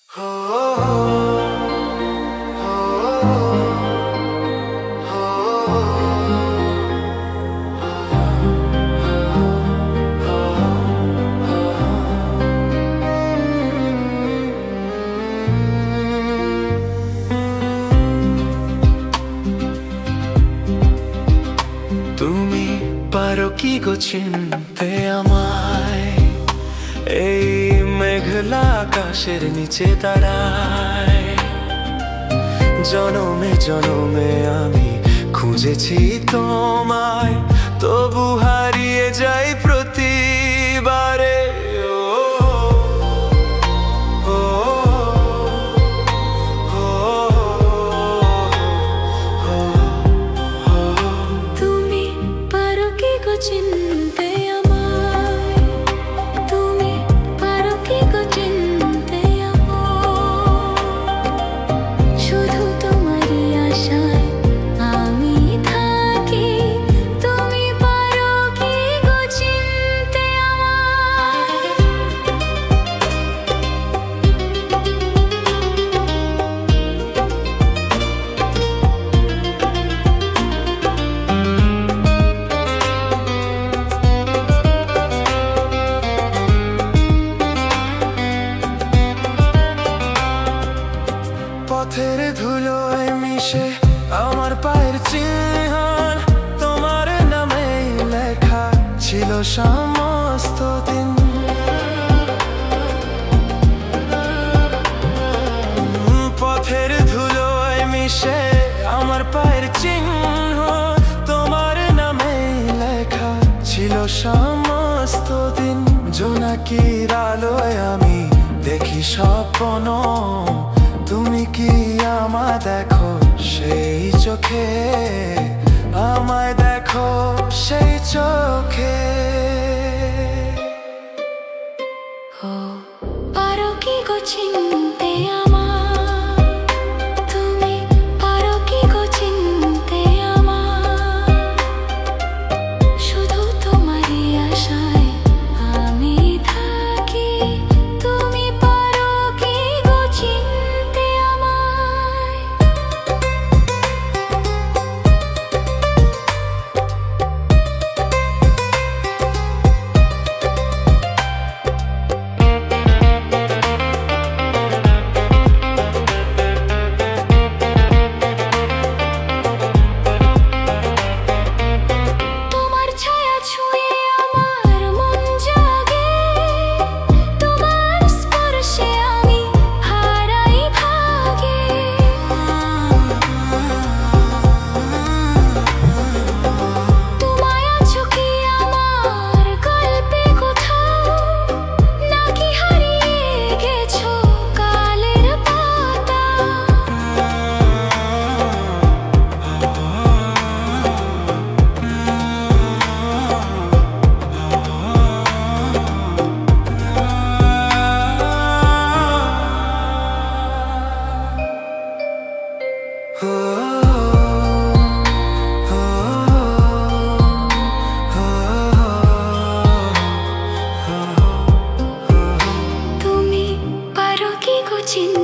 তুমি পারো কি গো চিনতে আমায়, এই মেঘলা আকাশের নিচে দাঁড়ায়। জনমে জনমে আমি খুঁজেছি তোমায়, তবু হারিয়ে যাই প্রতিবারে। চিনতে আমায়, তুমি পারো কি গো চিনতে আমায়, শুধু তোমারই আশায় আমি থাকি। তুমি পারো কি গো চিনতে আমায়। পথের ধুলোয় মিশে আমার পায়ের চিহ্ন, তোমার নামে লেখা ছিল সমস্ত দিন। পথের ধুলোয় মিশে আমার পায়ের চিহ্ন, তোমার নামে লেখা ছিল সমস্ত দিন। জোনাকির আলোয় আমি দেখি স্বপ্ন, তুমি কি আমায় দেখো সেই চোখে, আমায় দেখো সেই চোখে। পারো কি গো চিনতে আমায়, তুমি পারো কি গো চিনতে আমায়, শুধু তোমারই আশায় আমি থাকি। তুমি পারো কি গো চিনতে আমায়। তুমি পারো কি গো চিনতে